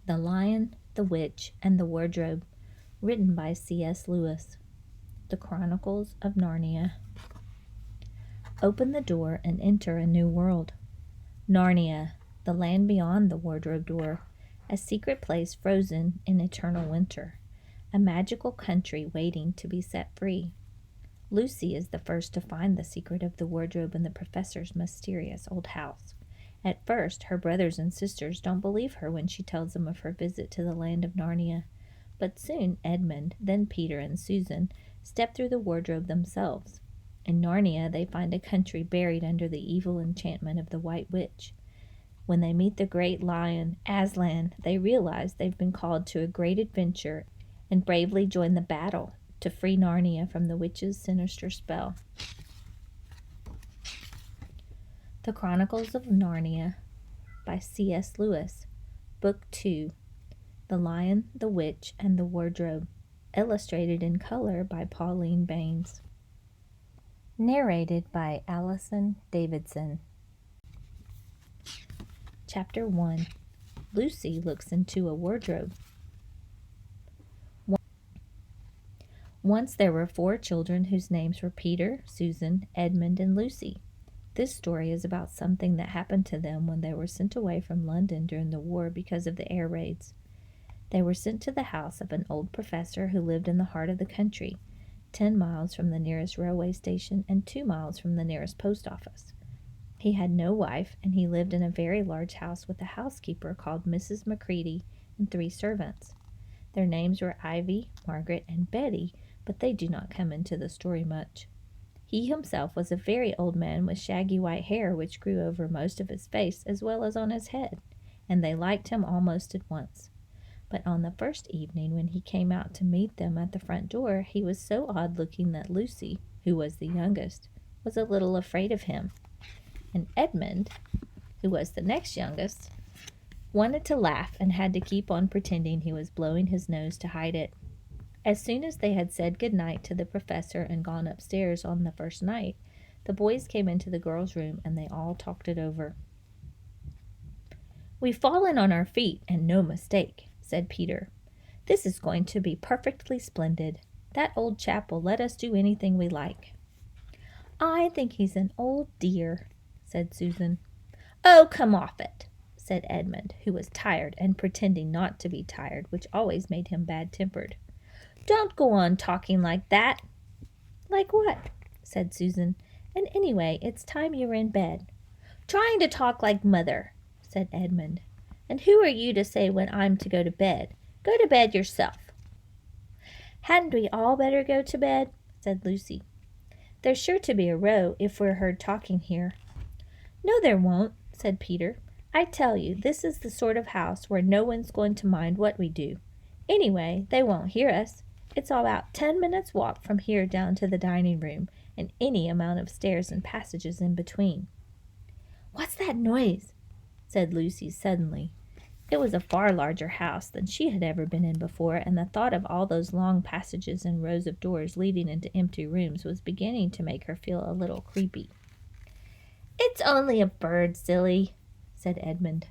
The Lion, the Witch, and the Wardrobe, written by C.S. Lewis. The Chronicles of Narnia. Open the door and enter a new world. Narnia, the land beyond the wardrobe door, a secret place frozen in eternal winter, a magical country waiting to be set free. Lucy is the first to find the secret of the wardrobe in the professor's mysterious old house. At first, her brothers and sisters don't believe her when she tells them of her visit to the land of Narnia. But soon Edmund, then Peter and Susan, step through the wardrobe themselves. In Narnia, they find a country buried under the evil enchantment of the White Witch. When they meet the great lion, Aslan, they realize they've been called to a great adventure and bravely join the battle to free Narnia from the witch's sinister spell. The Chronicles of Narnia by C.S. Lewis, Book 2, The Lion, the Witch, and the Wardrobe, illustrated in color by Pauline Baynes. Narrated by Allison, Davidson. Chapter 1. Lucy looks into a wardrobe. Once there were 4 children whose names were Peter, Susan, Edmund, and Lucy. This story is about something that happened to them when they were sent away from London during the war because of the air raids. They were sent to the house of an old professor who lived in the heart of the country, 10 miles from the nearest railway station and 2 miles from the nearest post office. He had no wife, and he lived in a very large house with a housekeeper called Mrs. Macready and 3 servants. Their names were Ivy, Margaret, and Betty, but they do not come into the story much. He himself was a very old man with shaggy white hair which grew over most of his face as well as on his head, and they liked him almost at once. But on the first evening when he came out to meet them at the front door, he was so odd-looking that Lucy, who was the youngest, was a little afraid of him. And Edmund, who was the next youngest, wanted to laugh and had to keep on pretending he was blowing his nose to hide it. As soon as they had said good night to the professor and gone upstairs on the first night, the boys came into the girls' room and they all talked it over. "We've fallen on our feet, and no mistake," said Peter. "This is going to be perfectly splendid. That old chap will let us do anything we like." "I think he's an old dear," said Susan. "Oh, come off it," said Edmund, who was tired and pretending not to be tired, which always made him bad-tempered. "Don't go on talking like that." "Like what?" said Susan. "And anyway, it's time you were in bed." "Trying to talk like mother," said Edmund. "And who are you to say when I'm to go to bed? Go to bed yourself." "Hadn't we all better go to bed?" said Lucy. "There's sure to be a row if we're heard talking here." "No, there won't," said Peter. "I tell you, this is the sort of house where no one's going to mind what we do. Anyway, they won't hear us. It's about 10 minutes' walk from here down to the dining room, and any amount of stairs and passages in between." "What's that noise?" said Lucy suddenly. It was a far larger house than she had ever been in before, and the thought of all those long passages and rows of doors leading into empty rooms was beginning to make her feel a little creepy. "It's only a bird, silly," said Edmund.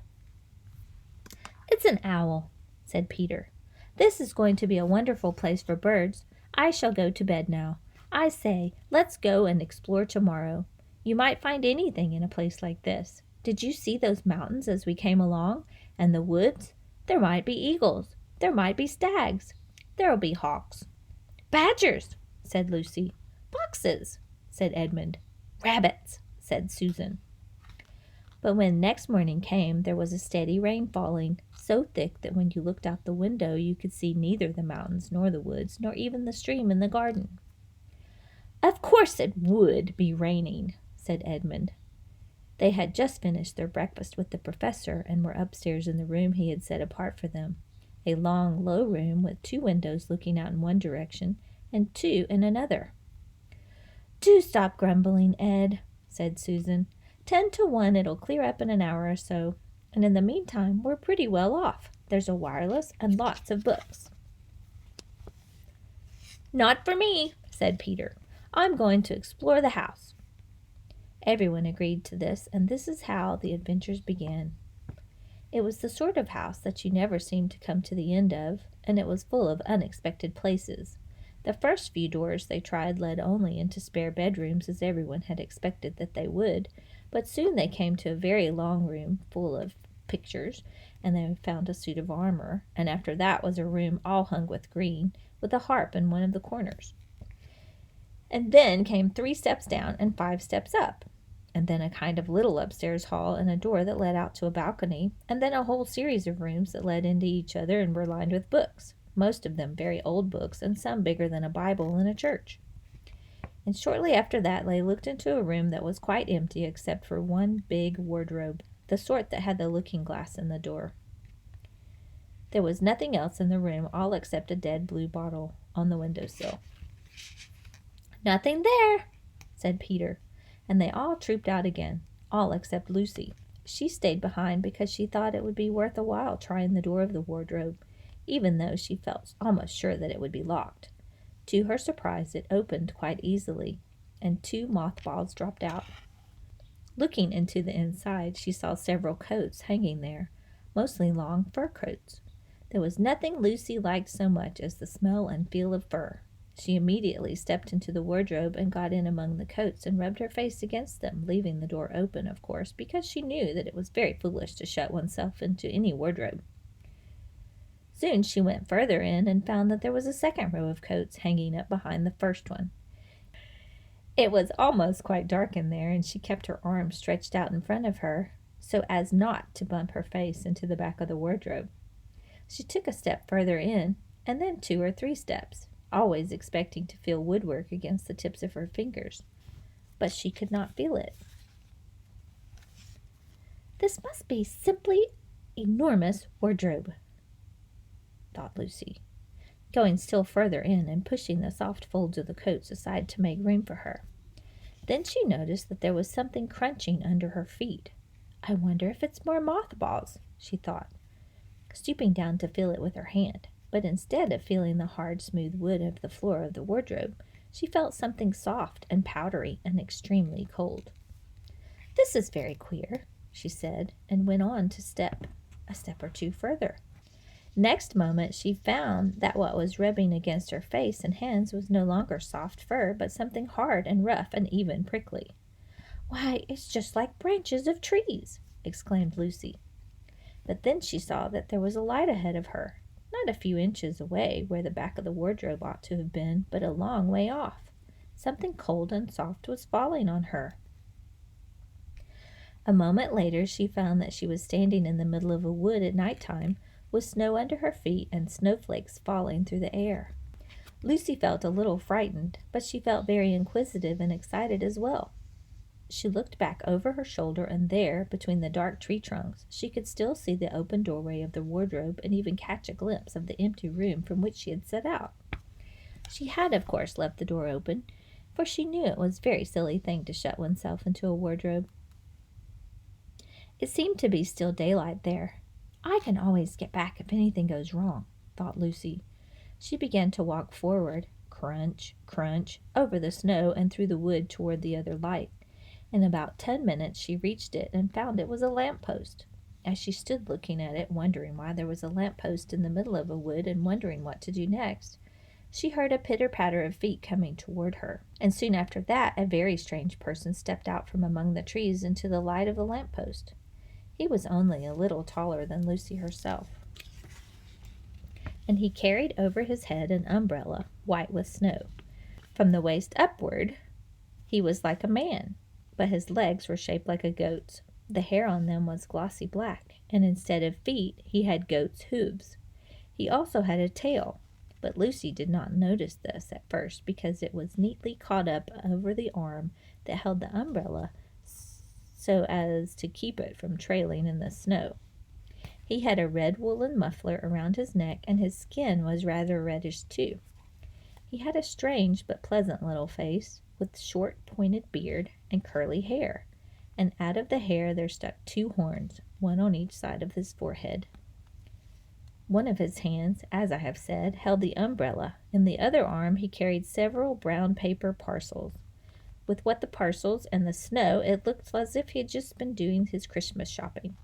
"It's an owl," said Peter. "This is going to be a wonderful place for birds. I shall go to bed now. I say, let's go and explore tomorrow. You might find anything in a place like this. Did you see those mountains as we came along? And the woods? There might be eagles. There might be stags. There'll be hawks." "Badgers," said Lucy. "Foxes," said Edmund. "Rabbits," said Susan. But when next morning came, there was a steady rain falling, so thick that when you looked out the window you could see neither the mountains nor the woods, nor even the stream in the garden. "Of course it would be raining," said Edmund. They had just finished their breakfast with the professor and were upstairs in the room he had set apart for them, a long, low room with 2 windows looking out in one direction and 2 in another. "Do stop grumbling, Ed," said Susan. 10 to 1 it'll clear up in an hour or so, and in the meantime we're pretty well off. There's a wireless and lots of books." "Not for me," said Peter. "I'm going to explore the house." Everyone agreed to this, and this is how the adventures began. It was the sort of house that you never seemed to come to the end of, and it was full of unexpected places. The first few doors they tried led only into spare bedrooms, as everyone had expected that they would, but soon they came to a very long room full of pictures, and they found a suit of armor, and after that was a room all hung with green, with a harp in one of the corners. And then came 3 steps down and 5 steps up, and then a kind of little upstairs hall and a door that led out to a balcony, and then a whole series of rooms that led into each other and were lined with books, most of them very old books, and some bigger than a Bible in a church. And shortly after that they looked into a room that was quite empty except for one big wardrobe, the sort that had the looking-glass in the door. There was nothing else in the room, all except a dead blue bottle on the windowsill. "Nothing there," said Peter, and they all trooped out again, all except Lucy. She stayed behind because she thought it would be worth a while trying the door of the wardrobe, even though she felt almost sure that it would be locked. To her surprise, it opened quite easily, and 2 mothballs dropped out. Looking into the inside, she saw several coats hanging there, mostly long fur coats. There was nothing Lucy liked so much as the smell and feel of fur. She immediately stepped into the wardrobe and got in among the coats and rubbed her face against them, leaving the door open, of course, because she knew that it was very foolish to shut oneself into any wardrobe. Soon she went further in and found that there was a second row of coats hanging up behind the first one. It was almost quite dark in there, and she kept her arms stretched out in front of her so as not to bump her face into the back of the wardrobe. She took a step further in, and then 2 or 3 steps, always expecting to feel woodwork against the tips of her fingers, but she could not feel it. "This must be simply enormous wardrobe," thought Lucy, going still further in and pushing the soft folds of the coats aside to make room for her. Then she noticed that there was something crunching under her feet. "I wonder if it's more mothballs," she thought, stooping down to feel it with her hand. But instead of feeling the hard, smooth wood of the floor of the wardrobe, she felt something soft and powdery and extremely cold. "This is very queer," she said, and went on to a step or 2 further. Next moment she found that what was rubbing against her face and hands was no longer soft fur, but something hard and rough and even prickly. "Why, it's just like branches of trees!" exclaimed Lucy. But then she saw that there was a light ahead of her, not a few inches away where the back of the wardrobe ought to have been, but a long way off. Something cold and soft was falling on her. A moment later she found that she was standing in the middle of a wood at night time, with snow under her feet and snowflakes falling through the air. Lucy felt a little frightened, but she felt very inquisitive and excited as well. She looked back over her shoulder, and there, between the dark tree trunks, she could still see the open doorway of the wardrobe and even catch a glimpse of the empty room from which she had set out. She had, of course, left the door open, for she knew it was a very silly thing to shut oneself into a wardrobe. It seemed to be still daylight there. "I can always get back if anything goes wrong," thought Lucy. She began to walk forward, crunch, crunch, over the snow and through the wood toward the other light. In about 10 minutes she reached it and found it was a lamp-post. As she stood looking at it, wondering why there was a lamp-post in the middle of a wood and wondering what to do next, she heard a pitter-patter of feet coming toward her, and soon after that a very strange person stepped out from among the trees into the light of the lamp-post. He was only a little taller than Lucy herself, and he carried over his head an umbrella, white with snow. From the waist upward he was like a man, but his legs were shaped like a goat's. The hair on them was glossy black, and instead of feet he had goat's hooves. He also had a tail, but Lucy did not notice this at first because it was neatly caught up over the arm that held the umbrella so as to keep it from trailing in the snow. He had a red woolen muffler around his neck, and his skin was rather reddish too. He had a strange but pleasant little face, with short pointed beard and curly hair, and out of the hair there stuck 2 horns, one on each side of his forehead. One of his hands, as I have said, held the umbrella. In the other arm he carried several brown paper parcels. With the parcels and the snow, it looked as if he had just been doing his Christmas shopping.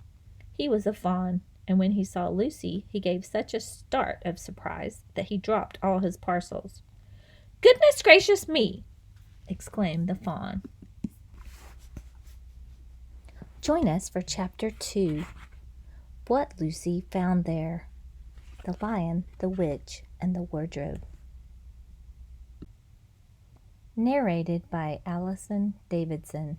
He was a fawn, and when he saw Lucy, he gave such a start of surprise that he dropped all his parcels. "Goodness gracious me!" exclaimed the fawn. Join us for Chapter 2, What Lucy Found There, The Lion, the Witch, and the Wardrobe. Narrated by Allison Davidson.